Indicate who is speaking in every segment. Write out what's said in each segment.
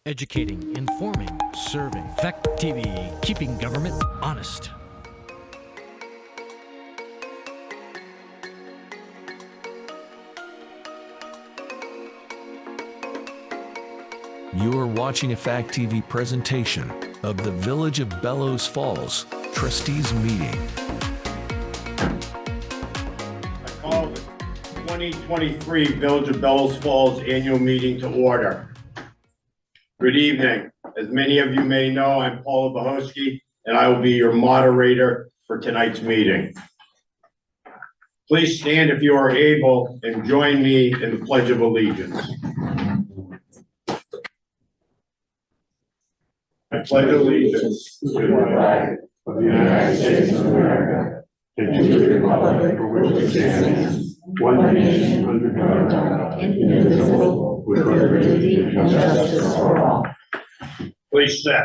Speaker 1: Educating, informing, serving. Fact TV, keeping government honest.
Speaker 2: You are watching a Fact TV presentation of the Village of Bellows Falls Trustees Meeting.
Speaker 3: I call the 2023 Village of Bellows Falls Annual Meeting to order. Good evening. As many of you may know, I'm Paul Bohosky, and I will be your moderator for tonight's meeting. Please stand if you are able and join me in the Pledge of Allegiance. I pledge allegiance to the flag of the United States of America and to the republic for which it stands, one nation under God, indivisible, with liberty and justice for all. Please sit.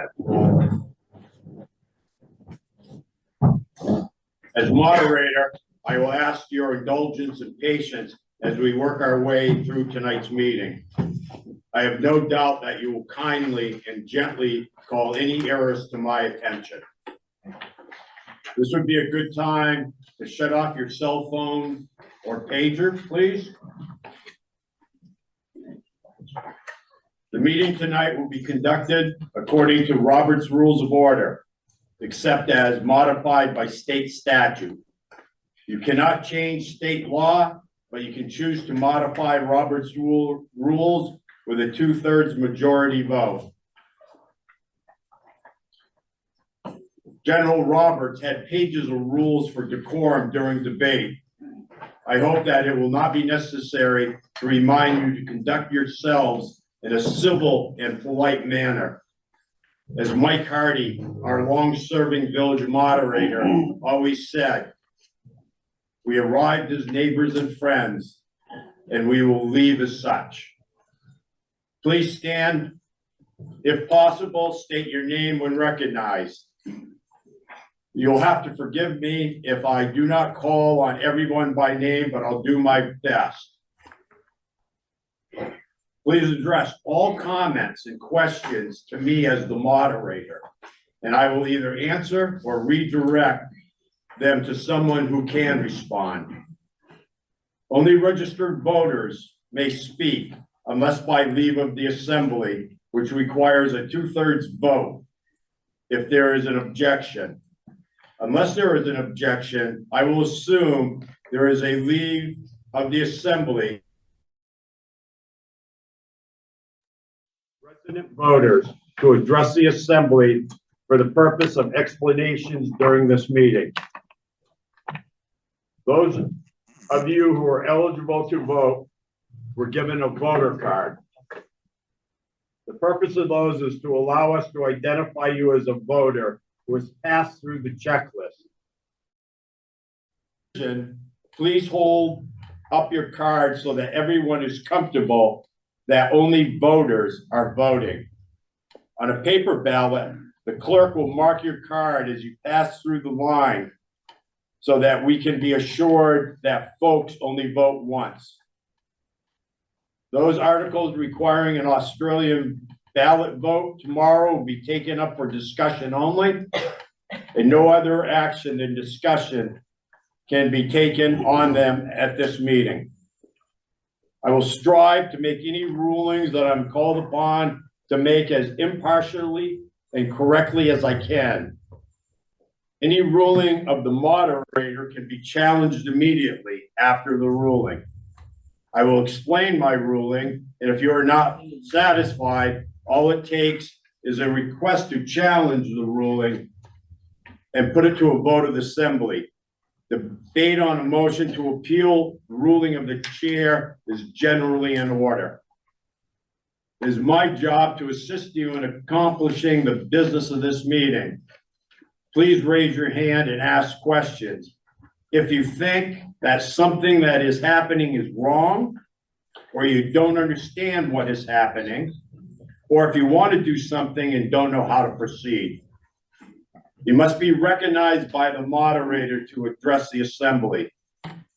Speaker 3: As moderator, I will ask your indulgence and patience as we work our way through tonight's meeting. I have no doubt that you will kindly and gently call any errors to my attention. This would be a good time to shut off your cell phone or pager, please. The meeting tonight will be conducted according to Robert's Rules of Order, except as modified by state statute. You cannot change state law, but you can choose to modify Robert's rules with a 2/3 majority vote. General Roberts had pages of rules for decorum during debate. I hope that it will not be necessary to remind you to conduct yourselves in a civil and polite manner. As Mike Hardy, our long-serving village moderator, always said, we arrived as neighbors and friends, and we will leave as such. Please stand. If possible, state your name when recognized. You'll have to forgive me if I do not call on everyone by name, but I'll do my best. Please address all comments and questions to me as the moderator, and I will either answer or redirect them to someone who can respond. Only registered voters may speak unless by leave of the assembly, which requires a 2/3 vote if there is an objection. Unless there is an objection, I will assume there is a leave of the assembly. Resident voters to address the assembly for the purpose of explanations during this meeting. Those of you who are eligible to vote were given a voter card. The purpose of those is to allow us to identify you as a voter who has passed through the checklist. Please hold up your card so that everyone is comfortable that only voters are voting. On a paper ballot, the clerk will mark your card as you pass through the line so that we can be assured that folks only vote once. Those articles requiring an Australian ballot vote tomorrow will be taken up for discussion only, and no other action than discussion can be taken on them at this meeting. I will strive to make any rulings that I'm called upon to make as impartially and correctly as I can. Any ruling of the moderator can be challenged immediately after the ruling. I will explain my ruling, and if you are not satisfied, all it takes is a request to challenge the ruling and put it to a vote of the assembly. The debate on a motion to appeal the ruling of the chair is generally in order. It is my job to assist you in accomplishing the business of this meeting. Please raise your hand and ask questions. If you think that something that is happening is wrong, or you don't understand what is happening, or if you want to do something and don't know how to proceed, you must be recognized by the moderator to address the assembly.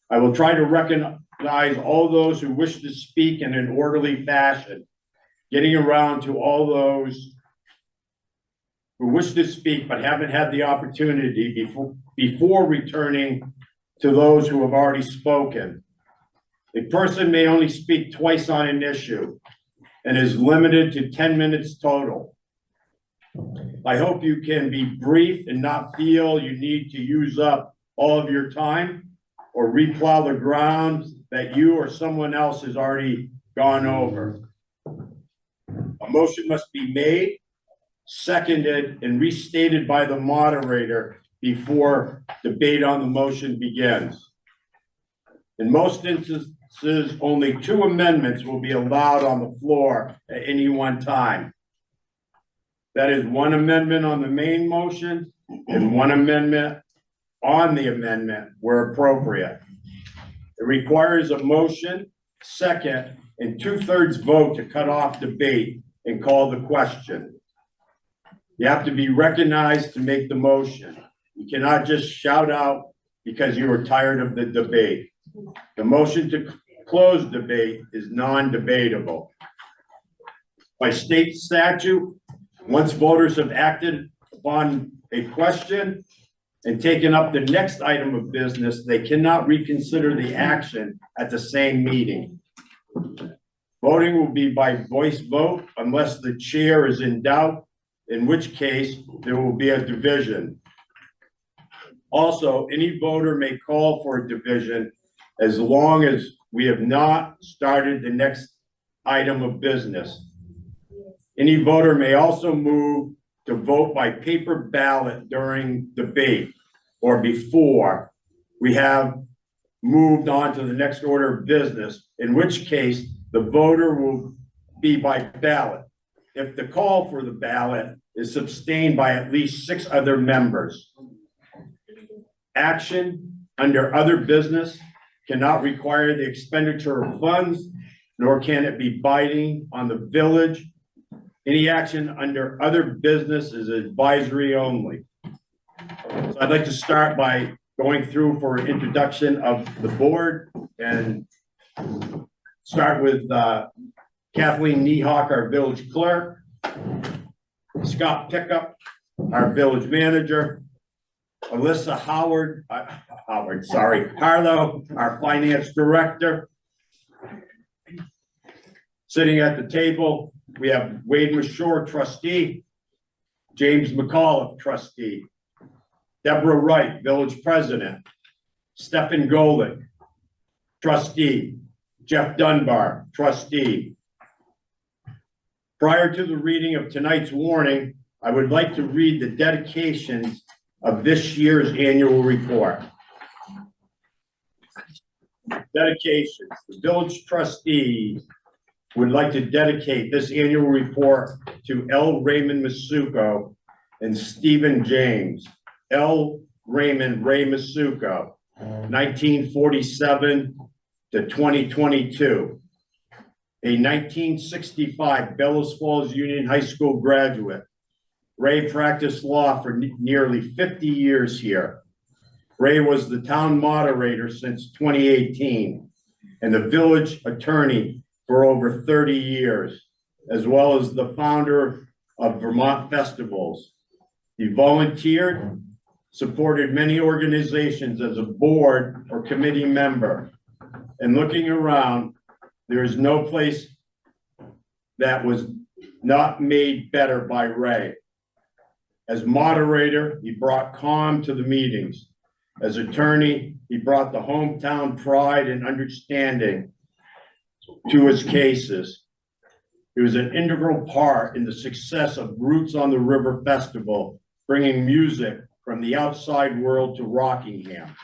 Speaker 3: I will try to recognize all those who wish to speak in an orderly fashion. getting around to all those who wish to speak but haven't had the opportunity before returning to those who have already spoken. A person may only speak twice on an issue and is limited to 10 minutes total. I hope you can be brief and not feel you need to use up all of your time or replow the ground that you or someone else has already gone over. A motion must be made, seconded, and restated by the moderator before debate on the motion begins. In most instances, only 2 amendments will be allowed on the floor at any one time. That is 1 amendment on the main motion and 1 amendment on the amendment where appropriate. It requires a motion, second, and 2/3 vote to cut off debate and call the question. You have to be recognized to make the motion. You cannot just shout out because you are tired of the debate. The motion to close debate is non-debatable. By state statute, once voters have acted upon a question and taken up the next item of business, they cannot reconsider the action at the same meeting. Voting will be by voice vote unless the chair is in doubt, in which case there will be a division. Also, any voter may call for a division as long as we have not started the next item of business. Any voter may also move to vote by paper ballot during debate or before we have moved on to the next order of business, in which case the voter will be by ballot if the call for the ballot is sustained by at least 6 other members. Action under other business cannot require the expenditure of funds, nor can it be binding on the village. Any action under other business is advisory only. So I'd like to start by going through for an introduction of the board and start with Kathleen Niehawk, our village clerk, Scott Pickup, our village manager, Alyssa Harlow, our finance director. Sitting at the table, we have Wade Mashore, trustee, James McAuliffe, trustee, Deborah Wright, village president, Stephen Golick, trustee, Jeff Dunbar, trustee. Prior to the reading of tonight's warning, I would like to read the dedications of this year's annual report. Dedications. The village trustees would like to dedicate this annual report to L. Raymond Masuko and Stephen James. L. Raymond Ray Masuko, 1947 to 2022. A 1965 Bellows Falls Union High School graduate. Ray practiced law for nearly 50 years here. Ray was the town moderator since 2018 and the village attorney for over 30 years, as well as the founder of Vermont Festivals. He volunteered, supported many organizations as a board or committee member. And looking around, there is no place that was not made better by Ray. As moderator, he brought calm to the meetings. As attorney, he brought the hometown pride and understanding to his cases. He was an integral part in the success of Roots on the River Festival, bringing music from the outside world to Rockingham.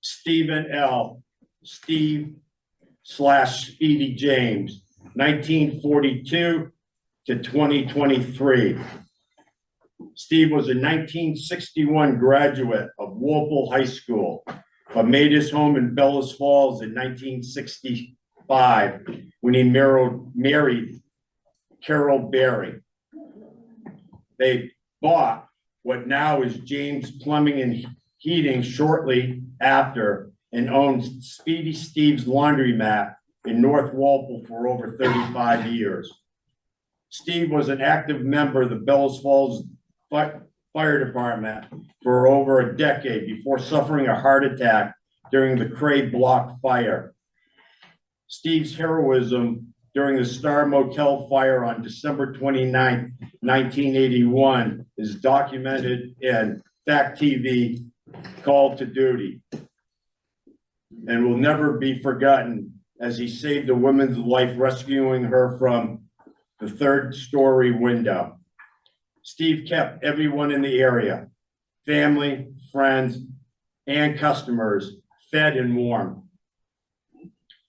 Speaker 3: Stephen L. Steve/Speedy James, 1942 to 2023. Steve was a 1961 graduate of Walpole High School, but made his home in Bellows Falls in 1965 when he married Carol Berry. They bought what now is James Plumbing and Heating shortly after and owned Speedy Steve's Laundromat in North Walpole for over 35 years. Steve was an active member of the Bellows Falls Fire Department for over a decade before suffering a heart attack during the Cray Block fire. Steve's heroism during the Star Motel fire on December 29th, 1981 is documented in Fact TV, Call to Duty, and will never be forgotten as he saved a woman's life, rescuing her from the third-story window. Steve kept everyone in the area, family, friends, and customers, fed and warm.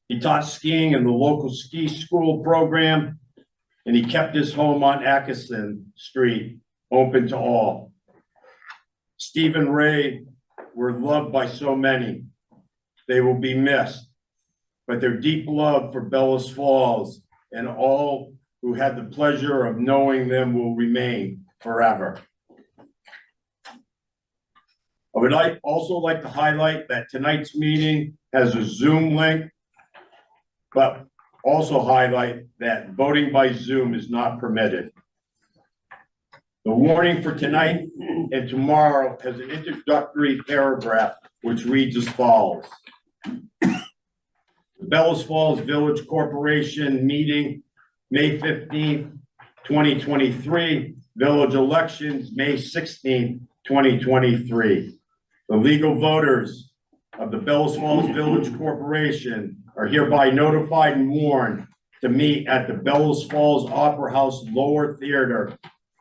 Speaker 3: He taught skiing in the local ski school program, and he kept his home on Atkinson Street open to all. Steve and Ray were loved by so many. They will be missed, but their deep love for Bellows Falls and all who had the pleasure of knowing them will remain forever. I would also like to highlight that tonight's meeting has a Zoom link, but also highlight that voting by Zoom is not permitted. The warning for tonight and tomorrow has an introductory paragraph which reads as follows. The Bellows Falls Village Corporation meeting, May 15th, 2023. Village elections, May 16th, 2023. The legal voters of the Bellows Falls Village Corporation are hereby notified and warned to meet at the Bellows Falls Opera House Lower Theater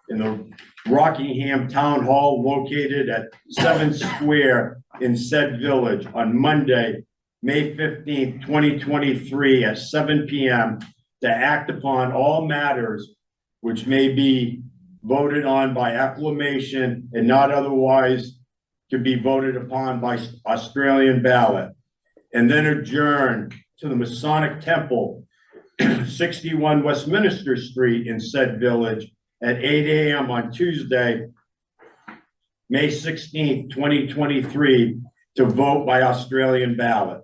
Speaker 3: in the Rockingham Town Hall located at 7th Square in said village on Monday, May 15th, 2023 at 7 p.m. to act upon all matters which may be voted on by acclamation and not otherwise to be voted upon by Australian ballot, and then adjourn to the Masonic Temple, 61 Westminster Street in said village at 8 a.m. on Tuesday, May 16th, 2023 to vote by Australian ballot.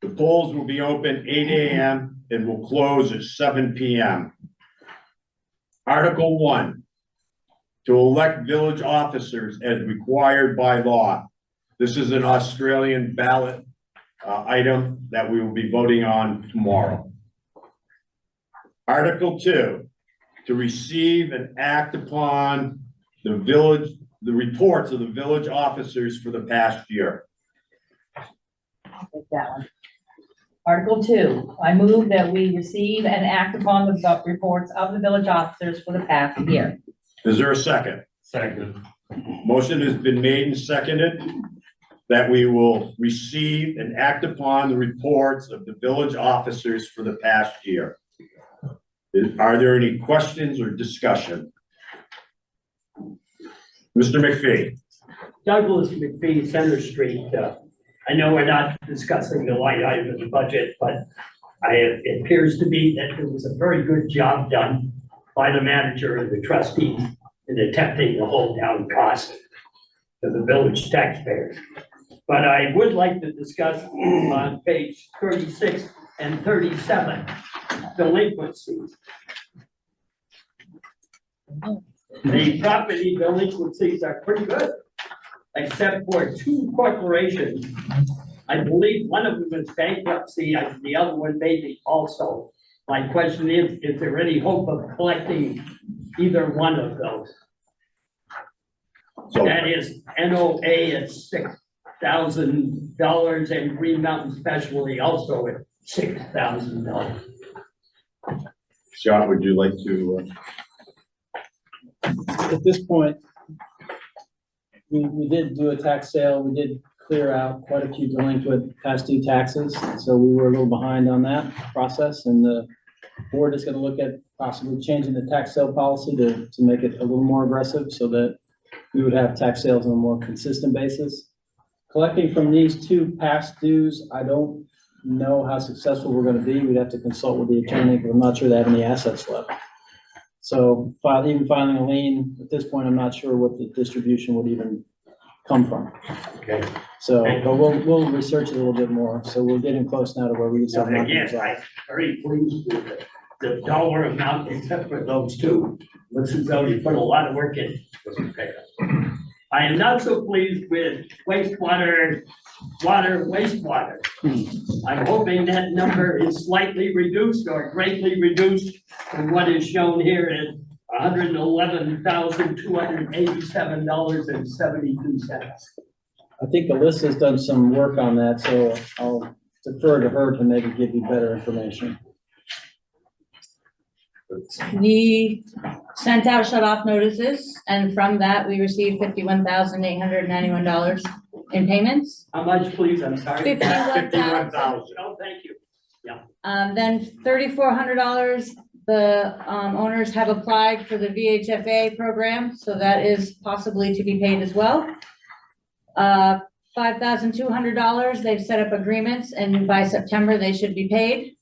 Speaker 3: The polls will be open 8 a.m. and will close at 7 p.m. Article 1, to elect village officers as required by law. This is an Australian ballot item that we will be voting on tomorrow. Article 2, to receive and act upon the reports of the village officers for the past year.
Speaker 4: Take that one. Article 2, I move that we receive and act upon the reports of the village officers for the past year.
Speaker 3: Is there a second?
Speaker 5: Second.
Speaker 3: Motion has been made and seconded that we will receive and act upon the reports of the village officers for the past year. Are there any questions or discussion? Mr. McPhee.
Speaker 5: Douglas McPhee, Center Street. I know we're not discussing the line item of the budget, but it appears to be that there was a very good job done by the manager and the trustees in attempting to hold down costs to the village taxpayers. But I would like to discuss on page 36 and 37, delinquencies. The property delinquencies are pretty good, except for two corporations. I believe one of them is bankruptcy, and the other one may be also. My question is there any hope of collecting either one of those?
Speaker 3: So
Speaker 5: That is NOA at $6,000 and Green Mountain Specialty also at $6,000.
Speaker 3: Scott, would you like to?
Speaker 6: At this point, we did do a tax sale. We did clear out quite a few delinquent past due taxes. So we were a little behind on that process, and the board is gonna look at possibly changing the tax sale policy to make it a little more aggressive so that we would have tax sales on a more consistent basis. Collecting from these two past dues, I don't know how successful we're gonna be. We'd have to consult with the attorney, but I'm not sure they have any assets left. So even filing a lien, at this point, I'm not sure what the distribution would even come from.
Speaker 5: Okay.
Speaker 6: So, but we'll research it a little bit more. So we're getting close now to where we can
Speaker 5: So
Speaker 6: start knocking
Speaker 5: again,
Speaker 6: these off.
Speaker 5: I'm very pleased with the dollar amount, except for those two. Looks as though you put a lot of work in. I am not so pleased with wastewater. I'm hoping that number is slightly reduced or greatly reduced from what is shown here at $111,287.72.
Speaker 6: I think Alyssa's done some work on that, so I'll defer to her to maybe give you better information.
Speaker 4: We sent out shut-off notices, and from that, we received $51,891 in payments.
Speaker 5: How much, please? I'm sorry.
Speaker 4: 51,000.
Speaker 5: Oh, thank you.
Speaker 4: Then $3,400, the owners have applied for the VHFA program, so that is possibly to be paid as well. $5,200, they've set up agreements, and by September, they should be paid,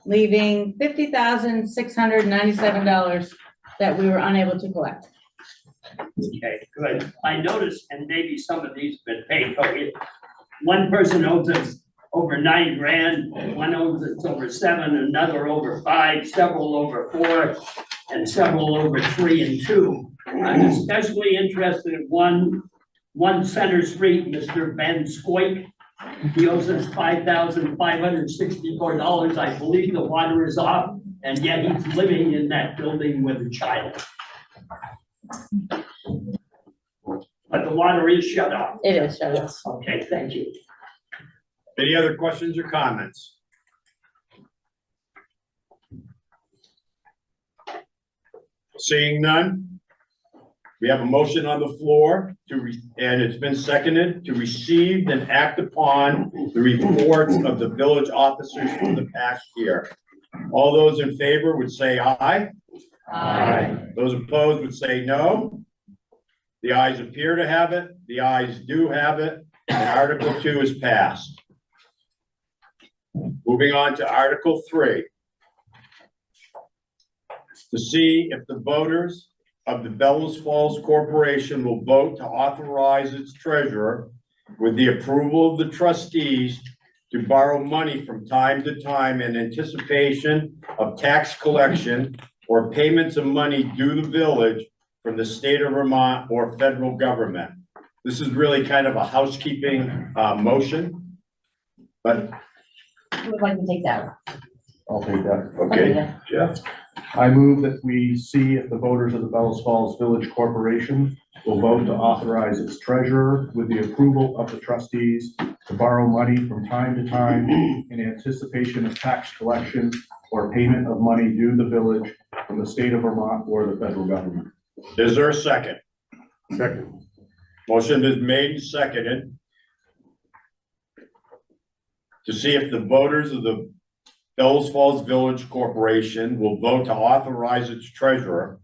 Speaker 4: leaving $50,697 that we were unable to collect.
Speaker 5: Okay, good. I noticed, and maybe some of these have been paid, but one person owes us over $9,000, one owes us over 7, another over 5, several over 4, and several over 3 and 2. I'm especially interested in one Center Street, Mr. Van Scoik. He owes us $5,564. I believe the water is off, and yet he's living in that building with a child. But the water is shut off.
Speaker 4: It is shut off.
Speaker 5: Okay, thank you.
Speaker 3: Any other questions or comments? Seeing none, we have a motion on the floor and it's been seconded to receive and act upon the reports of the village officers for the past year. All those in favor would say aye.
Speaker 4: Aye.
Speaker 3: Those opposed would say no. The ayes appear to have it. The ayes do have it. And Article 2 is passed. Moving on to Article 3. To see if the voters of the Bellows Falls Corporation will vote to authorize its treasurer with the approval of the trustees to borrow money from time to time in anticipation of tax collection or payments of money due the village from the state of Vermont or federal government. This is really kind of a housekeeping motion, but
Speaker 4: Who would like to take that?
Speaker 7: I'll take that.
Speaker 3: okay, Jeff.
Speaker 7: I move that we see if the voters of the Bellows Falls Village Corporation will vote to authorize its treasurer with the approval of the trustees to borrow money from time to time in anticipation of tax collection or payment of money due the village from the state of Vermont or the federal government.
Speaker 3: Is there a second?
Speaker 7: Second.
Speaker 3: Motion is made and seconded to see if the voters of the Bellows Falls Village Corporation will vote to authorize its treasurer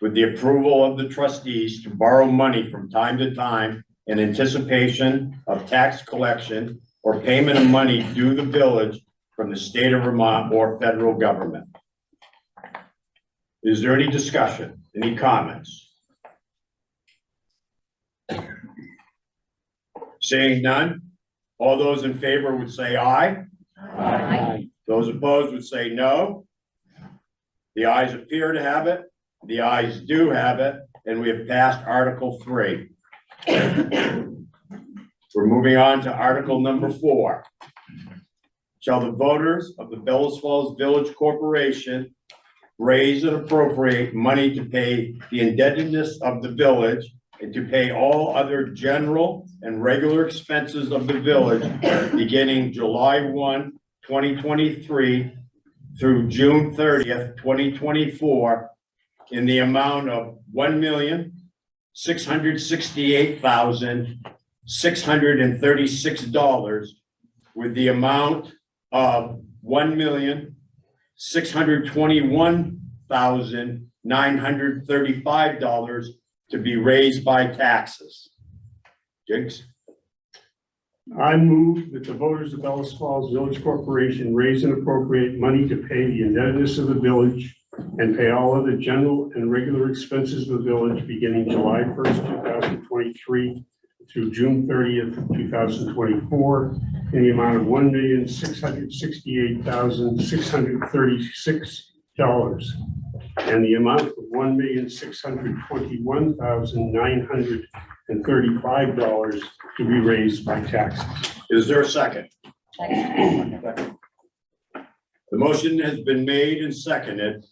Speaker 3: with the approval of the trustees to borrow money from time to time in anticipation of tax collection or payment of money due the village from the state of Vermont or federal government. Is there any discussion? Any comments? Seeing none, all those in favor would say aye.
Speaker 4: Aye.
Speaker 3: Those opposed would say no. The ayes appear to have it. The ayes do have it, and we have passed Article 3. We're moving on to Article number 4. Shall the voters of the Bellows Falls Village Corporation raise and appropriate money to pay the indebtedness of the village and to pay all other general and regular expenses of the village beginning July 1, 2023 through June 30th, 2024 in the amount of $1,668,636 with the amount of $1,621,935 to be raised by taxes. Jinx?
Speaker 8: I move that the voters of Bellows Falls Village Corporation raise and appropriate money to pay the indebtedness of the village and pay all other general and regular expenses of the village beginning July 1st, 2023 through June 30th, 2024, in the amount of $1,668,636, and the amount of $1,621,935 to be raised by taxes.
Speaker 3: Is there a second?
Speaker 4: Second.
Speaker 3: The motion has been made and seconded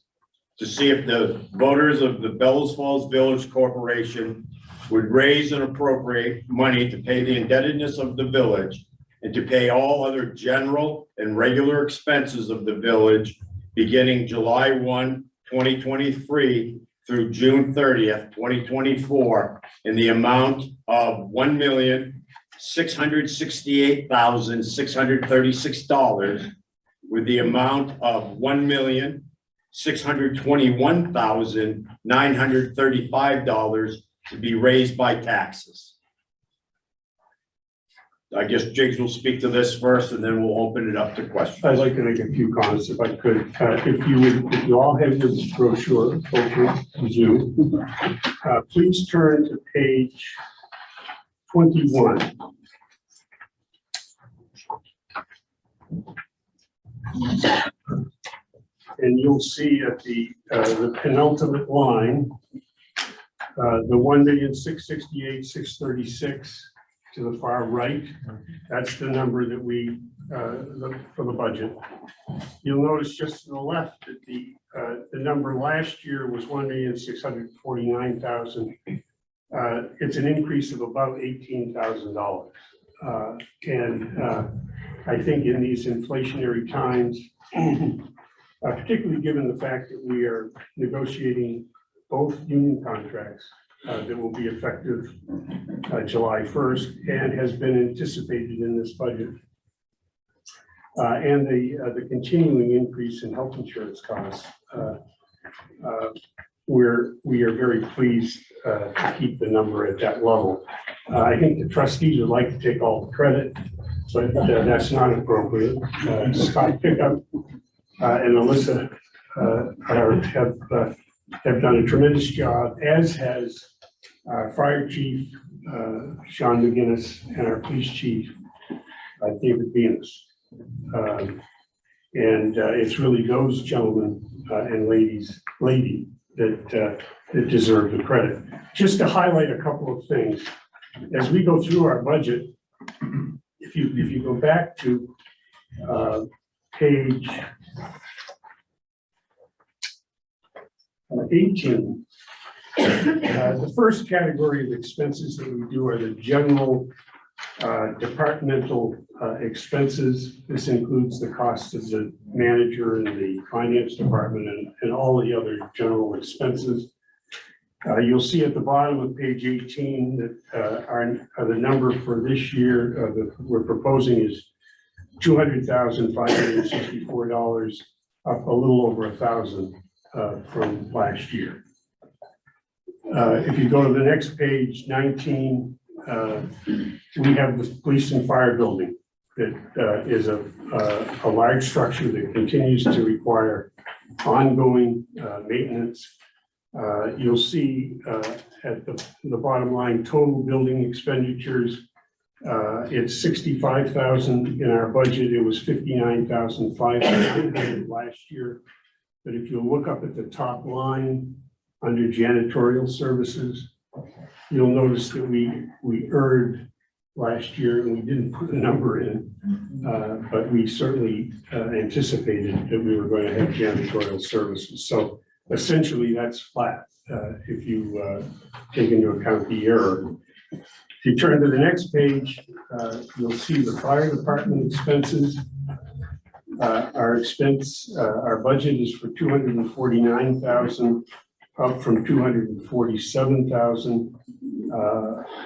Speaker 3: to see if the voters of the Bellows Falls Village Corporation would raise and appropriate money to pay the indebtedness of the village and to pay all other general and regular expenses of the village beginning July 1, 2023 through June 30th, 2024, in the amount of $1,668,636, with the amount of $1,621,935 to be raised by taxes. I guess Jiggs will speak to this first, and then we'll open it up to questions.
Speaker 8: I'd like to make a few comments if I could. If you all have this brochure, open to you, please turn to page 21. And you'll see at the penultimate line, the $1,668,636 to the far right. That's the number that we, for the budget. You'll notice just to the left that the number last year was $1,649,000. It's an increase of about $18,000. And I think in these inflationary times, particularly given the fact that we are negotiating both union contracts that will be effective July 1st and has been anticipated in this budget, and the continuing increase in health insurance costs, we are very pleased to keep the number at that level. I think the trustees would like to take all the credit, but that's not appropriate. Scott Pickup and Alyssa have done a tremendous job, as has our fire chief, Sean McGinnis, and our police chief, David Venus. And it's really those gentlemen and lady that deserve the credit. Just to highlight a couple of things, as we go through our budget, if you go back to page 18, the first category of expenses that we do are the general departmental expenses. This includes the cost of the manager and the finance department and all the other general expenses. You'll see at the bottom of page 18 that the number for this year that we're proposing is $200,564, up a little over $1,000 from last year. If you go to the next page, 19, we have the police and fire building that is a large structure that continues to require ongoing maintenance. You'll see at the bottom line, total building expenditures, it's $65,000 in our budget. It was $59,500 last year. But if you look up at the top line under janitorial services, you'll notice that we earned last year, and we didn't put a number in, but we certainly anticipated that we were going to have janitorial services. So essentially that's flat if you take into account the error. If you turn to the next page, you'll see the fire department expenses. Our budget is for $249,000, up from $247,000.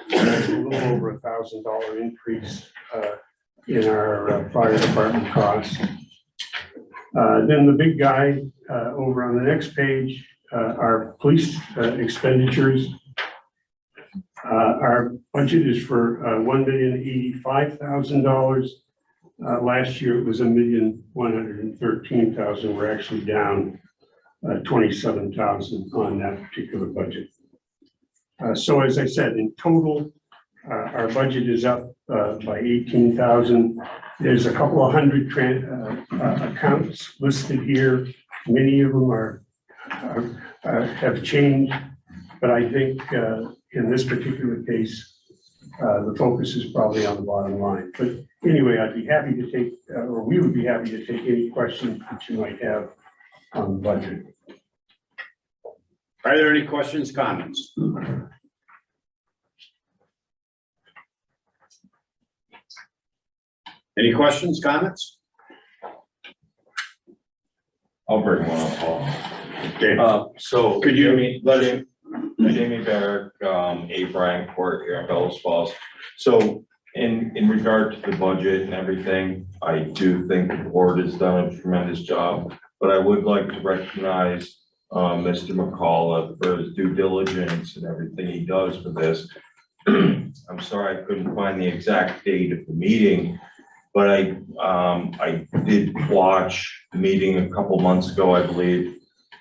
Speaker 8: That's a little over $1,000 increase in our fire department costs. Then the big guy over on the next page, our police expenditures. Our budget is for $1,085,000. Last year it was $1,113,000. We're actually down $27,000 on that particular budget. So as I said, in total, Our budget is up by 18,000. There's a couple of hundred accounts listed here. Many of them have changed, but I think in this particular case, the focus is probably on the bottom line. But anyway, I'd be happy to take, or we would be happy to take any questions that you might have on the budget.
Speaker 3: Are there any questions, comments? Any questions, comments?
Speaker 9: I'll bring one up, Paul.
Speaker 3: Okay.
Speaker 9: So.
Speaker 3: Could you let us-
Speaker 9: Jamie Barrick, 8 Bryant Court here in Bellows Falls. So in regard to the budget and everything, I do think the board has done a tremendous job, but I would like to recognize Mr. McCullough for his due diligence and everything he does for this. I'm sorry I couldn't find the exact date of the meeting, but I did watch the meeting a couple months ago, I believe,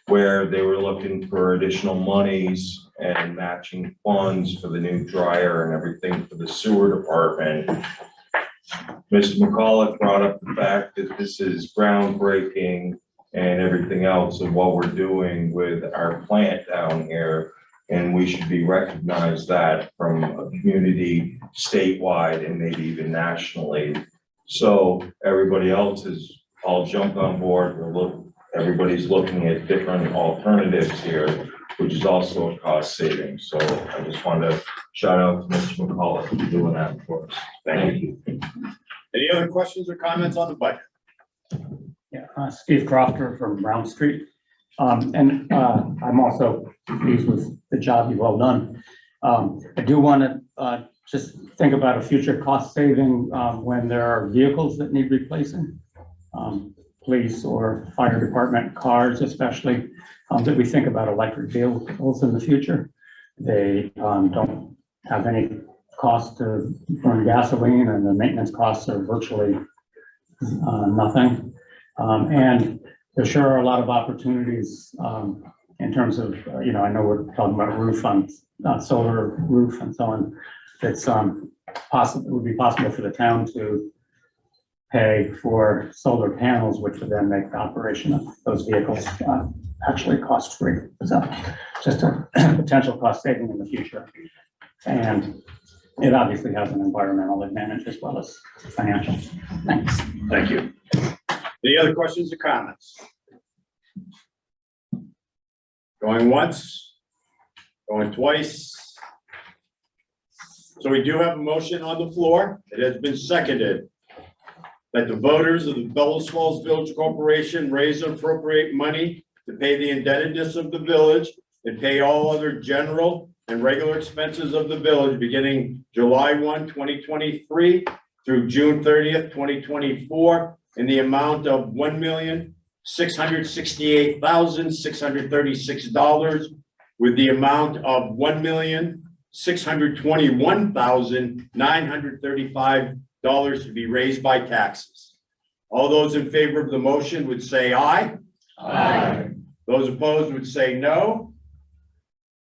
Speaker 9: where they were looking for additional monies and matching funds for the new dryer and everything for the sewer department. Mr. McCullough brought up the fact that this is groundbreaking and everything else of what we're doing with our plant down here. And we should be recognized that from a community statewide and maybe even nationally. So everybody else is all jumped on board. Everybody's looking at different alternatives here, which is also a cost saving. So I just wanted to shout out to Mr. McCullough for doing that for us. Thank you.
Speaker 3: Any other questions or comments on the budget?
Speaker 10: Yeah, Steve Crofter from Brown Street. I'm also pleased with the job you've all done. I do want to just think about a future cost saving when there are vehicles that need replacing. Police or fire department cars, especially, that we think about electric vehicles in the future. They don't have any cost to burn gasoline, and the maintenance costs are virtually nothing. And there sure are a lot of opportunities in terms of, I know we're talking about roof on solar roof and so on. It's possible, it would be possible for the town to pay for solar panels, which would then make the operation of those vehicles actually cost-free. So just a potential cost saving in the future. And it obviously has an environmental advantage as well as financial. Thanks.
Speaker 3: Thank you. Any other questions or comments? Going once, going twice. So we do have a motion on the floor. It has been seconded that the voters of the Bellows Falls Village Corporation raise and appropriate money to pay the indebtedness of the village and pay all other general and regular expenses of the village beginning July 1, 2023 through June 30th, 2024 in the amount of $1,668,636 with the amount of $1,621,935 to be raised by taxes. All those in favor of the motion would say aye.
Speaker 9: Aye.
Speaker 3: Those opposed would say no.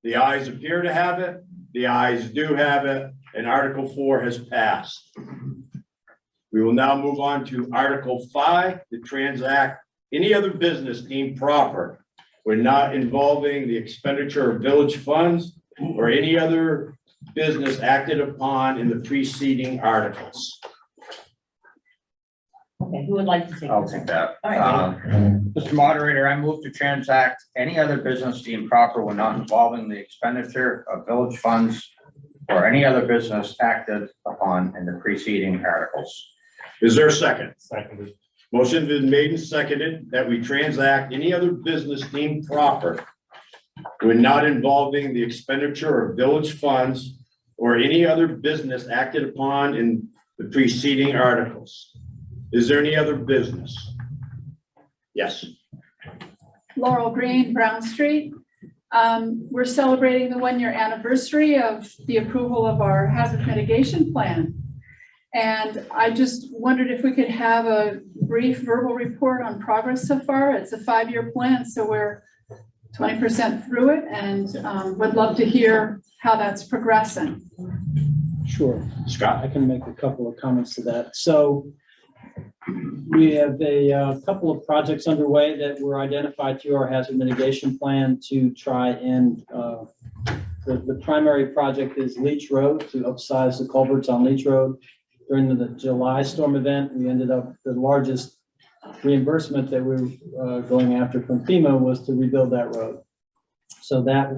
Speaker 3: The ayes appear to have it. The ayes do have it, and Article 4 has passed. We will now move on to Article 5, to transact any other business deemed proper when not involving the expenditure of village funds or any other business acted upon in the preceding articles.
Speaker 4: Okay, who would like to take
Speaker 11: I'll
Speaker 4: this?
Speaker 11: take that.
Speaker 4: All right.
Speaker 11: Mr. Moderator, I move to transact any other business deemed proper when not involving the expenditure of village funds or any other business acted upon in the preceding articles.
Speaker 3: Is there a second?
Speaker 8: Seconded.
Speaker 3: Motion been made and seconded that we transact any other business deemed proper when not involving the expenditure of village funds or any other business acted upon in the preceding articles. Is there any other business? Yes.
Speaker 12: Laurel Green, Brown Street. We're celebrating the 1-year anniversary of the approval of our hazard mitigation plan. And I just wondered if we could have a brief verbal report on progress so far. It's a 5-year plan, so we're 20% through it, and would love to hear how that's progressing.
Speaker 6: Sure.
Speaker 3: Scott?
Speaker 6: I can make a couple of comments to that. So we have a couple of projects underway that were identified through our hazard mitigation plan to try and, the primary project is Leach Road, to upsize the culverts on Leach Road. During the July storm event, we ended up, the largest reimbursement that we're going after from FEMA was to rebuild that road. So that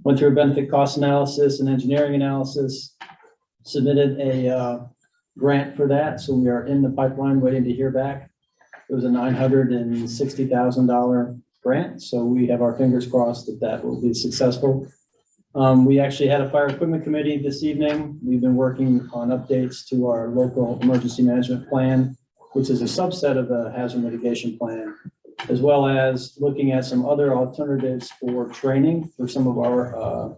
Speaker 6: went through a benefit cost analysis and engineering analysis, submitted a grant for that. So we are in the pipeline waiting to hear back. It was a $960,000 grant. So we have our fingers crossed that that will be successful. We actually had a fire equipment committee this evening. We've been working on updates to our local emergency management plan, which is a subset of the hazard mitigation plan, as well as looking at some other alternatives for training for some of our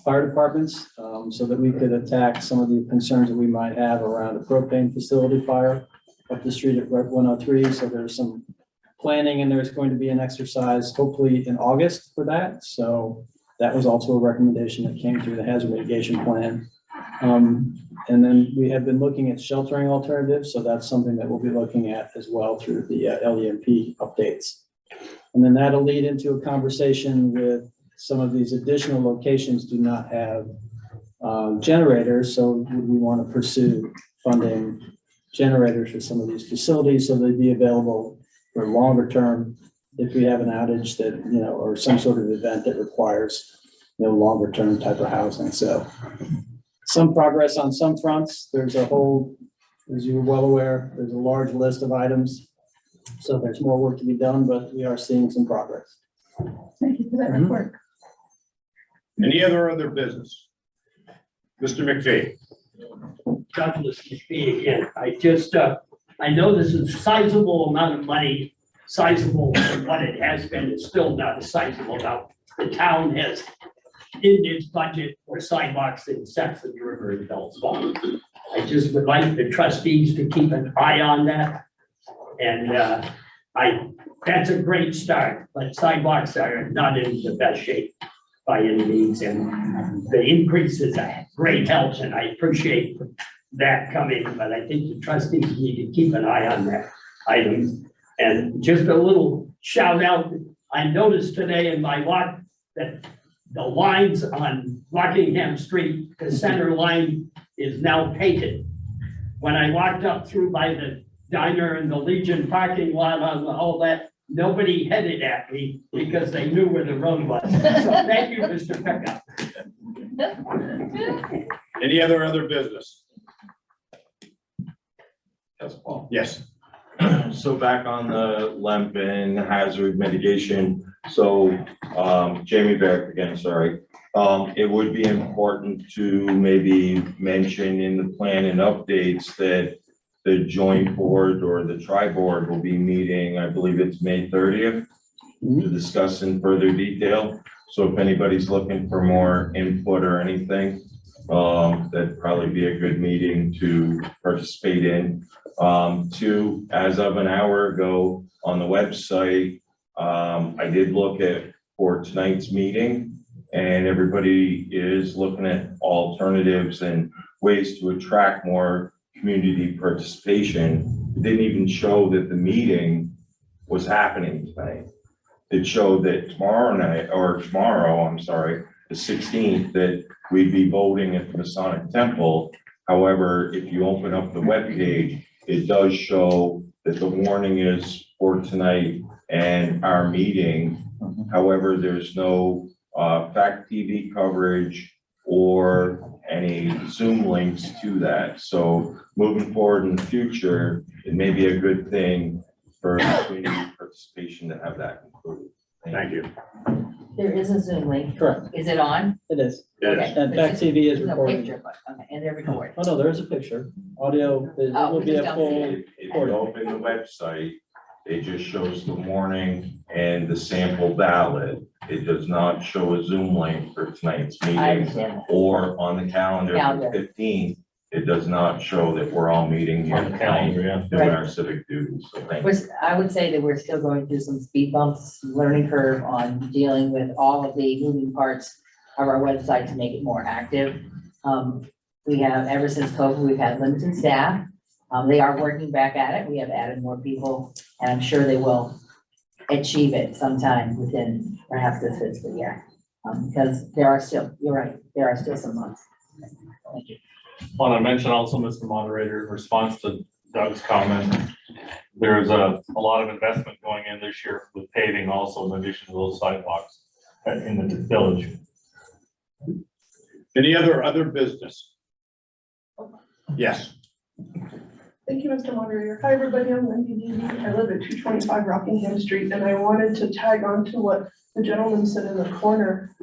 Speaker 6: fire departments, so that we could attack some of the concerns that we might have around a propane facility fire up the street at Route 103. So there's some planning, and there's going to be an exercise hopefully in August for that. So that was also a recommendation that came through the hazard mitigation plan. And then we have been looking at sheltering alternatives. So that's something that we'll be looking at as well through the LEMP updates. And then that'll lead into a conversation with some of these additional locations do not have generators. So would we want to pursue funding generators for some of these facilities so they'd be available for longer term if we have an outage that, or some sort of event that requires, longer term type of housing. So some progress on some fronts. There's a whole, as you're well aware, there's a large list of items. So there's more work to be done, but we are seeing some progress.
Speaker 12: Thank you for that report.
Speaker 3: Any other business? Mr. McPhee?
Speaker 5: Douglas McPhee again. I know this is a sizable amount of money, sizable from what it has been. It's still not a sizable amount. The town has in its budget for sidewalks in Saxon River and Bellows Falls. I just would like the trustees to keep an eye on that. And that's a great start, but sidewalks are not in the best shape by any means. And the increase is a great help, and I appreciate that coming, but I think the trustees need to keep an eye on that item. And just a little shout out, I noticed today in my walk that the lines on Rockingham Street, the center line is now painted. When I walked up through by the diner and the Legion parking lot on all that, nobody headed at me because they knew where the road was. So thank you, Mr. Pickup.
Speaker 3: Any other business?
Speaker 9: Yes, Paul.
Speaker 3: Yes.
Speaker 9: So back on the LEMP and hazard mitigation, so Jamie Beck again, sorry. It would be important to maybe mention in the plan and updates that the joint board or the tri-board will be meeting, I believe it's May 30th, to discuss in further detail. So if anybody's looking for more input or anything, that'd probably be a good meeting to participate in. Two, as of an hour ago on the website, I did look at for tonight's meeting, and everybody is looking at alternatives and ways to attract more community participation. It didn't even show that the meeting was happening tonight. It showed that tomorrow, the 16th, that we'd be voting at the Masonic Temple. However, if you open up the webpage, it does show that the warning is for tonight and our meeting. However, there's no fact TV coverage or any Zoom links to that. So moving forward in the future, it may be a good thing for community participation to have that included.
Speaker 3: Thank you.
Speaker 4: There is a Zoom link.
Speaker 6: Correct.
Speaker 4: Is it on?
Speaker 6: It is.
Speaker 3: Yes.
Speaker 6: And Fact TV is
Speaker 4: There's no
Speaker 6: recording.
Speaker 4: picture, but, okay, and they're recording.
Speaker 6: Oh, no, there is a picture. Audio, it
Speaker 4: Oh,
Speaker 6: will
Speaker 4: we
Speaker 6: be
Speaker 4: just
Speaker 6: a
Speaker 4: don't
Speaker 6: full.
Speaker 4: see it.
Speaker 9: If you open the website, it just shows the warning and the sample ballot. It does not show a Zoom link for tonight's
Speaker 4: I
Speaker 9: meeting
Speaker 4: understand.
Speaker 9: or on the calendar
Speaker 4: Calendar.
Speaker 9: for 15th. It does not show that we're all meeting here
Speaker 3: On the calendar,
Speaker 9: tonight,
Speaker 3: yeah.
Speaker 9: doing
Speaker 4: Right.
Speaker 9: our civic duties. So thank you.
Speaker 4: I would say that we're still going through some speed bumps, learning curve on dealing with all of the moving parts of our website to make it more active. We have, ever since COVID, we've had limited staff. They are working back at it. We have added more people, and I'm sure they will achieve it sometime within perhaps this fiscal year. Because there are still, you're right, there are still some months. Thank you.
Speaker 13: Want to mention also, Mr. Moderator, in response to Doug's comment, there's a lot of investment going in this year with paving also in addition to those sidewalks in the village.
Speaker 3: Any other business? Yes.
Speaker 14: Thank you, Mr. Moderator. Hi, everybody. I'm Lindsay Levy. I live at 225 Rockingham Street, and I wanted to tag on to what the gentleman said in the corner.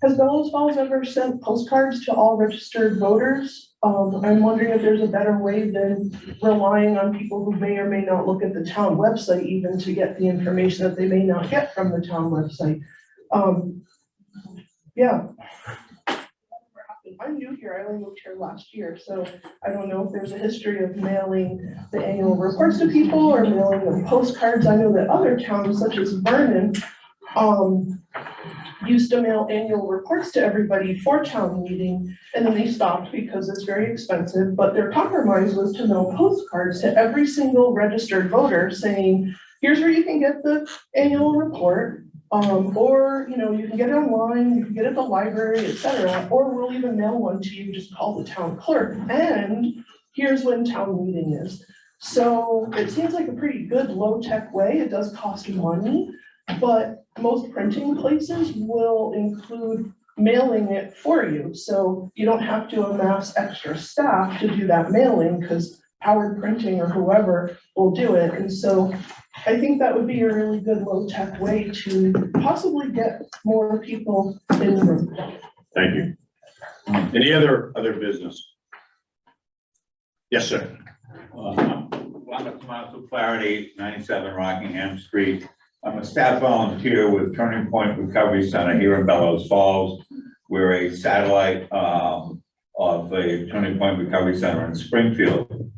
Speaker 14: Has Bellows Falls ever sent postcards to all registered voters? I'm wondering if there's a better way than relying on people who may or may not look at the town website even to get the information that they may not get from the town website. Yeah. I'm new here. I only moved here last year, so I don't know if there's a history of mailing the annual reports to people or mailing them postcards. I know that other towns such as Vernon used to mail annual reports to everybody for town meeting, and then they stopped because it's very expensive, but their compromise was to mail postcards to every single registered voter saying, here's where you can get the annual report. Or, you know, you can get it online, you can get it at the library, etc. Or we'll even mail one to you, just call the town clerk. And here's when town meeting is. So it seems like a pretty good low-tech way. It does cost money, but most printing places will include mailing it for you. So you don't have to amass extra staff to do that mailing because Howard Printing or whoever will do it. And so I think that would be a really good low-tech way to possibly get more people in the room.
Speaker 3: Thank you. Any other business? Yes, sir.
Speaker 15: Robert Tomaso Clarity, 97 Rockingham Street. I'm a staff volunteer with Turning Point Recovery Center here in Bellows Falls. We're a satellite of the Turning Point Recovery Center in Springfield.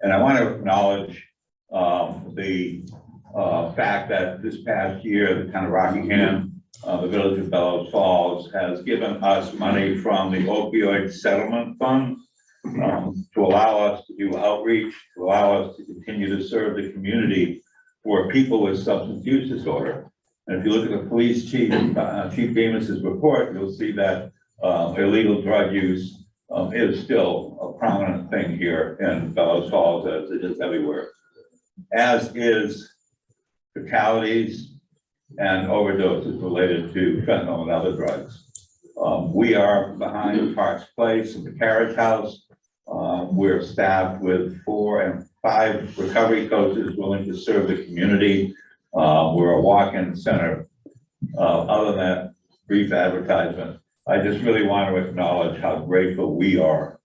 Speaker 15: And I want to acknowledge the fact that this past year, the town of Rockingham, the village of Bellows Falls, has given us money from the opioid settlement fund to allow us to do outreach, to allow us to continue to serve the community for people with substance use disorder. And if you look at the police chief, Chief Amis's report, you'll see that illegal drug use is still a prominent thing here in Bellows Falls, as it is everywhere, as is fatalities and overdoses related to fentanyl and other drugs. We are behind Parks Place and the Carriage House. We're staffed with 4 and 5 recovery coaches willing to serve the community. We're a walk-in center. Other than that brief advertisement, I just really want to acknowledge how grateful we are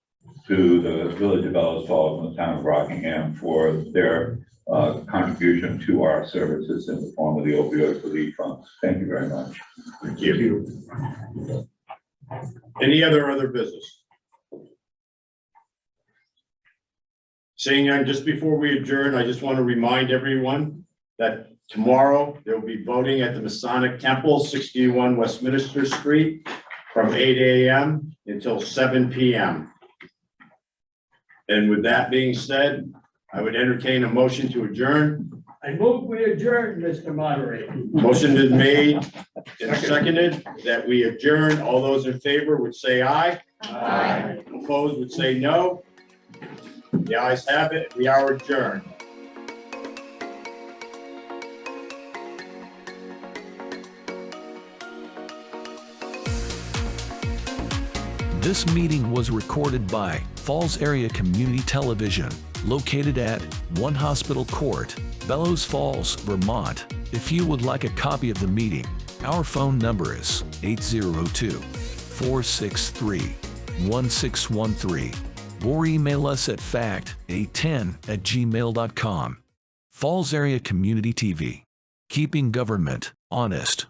Speaker 15: to the village of Bellows Falls and the town of Rockingham for their contribution to our services in the form of the opioid relief funds. Thank you very much.
Speaker 3: Thank you. Any other business? Seeing none, just before we adjourn, I just want to remind everyone that tomorrow there will be voting at the Masonic Temple, 61 Westminster Street, from 8 a.m. until 7 p.m. And with that being said, I would entertain a motion to adjourn.
Speaker 5: I move we adjourn, Mr. Moderator.
Speaker 3: Motion is made and seconded that we adjourn. All those in favor would say aye.
Speaker 4: Aye.
Speaker 3: Opposed would say no. The ayes have it. We are adjourned.
Speaker 2: This meeting was recorded by Falls Area Community Television, located at 1 Hospital Court, Bellows Falls, Vermont. If you would like a copy of the meeting, our phone number is 802-463-1613, or email us at fact810@gmail.com. Falls Area Community TV, keeping government honest.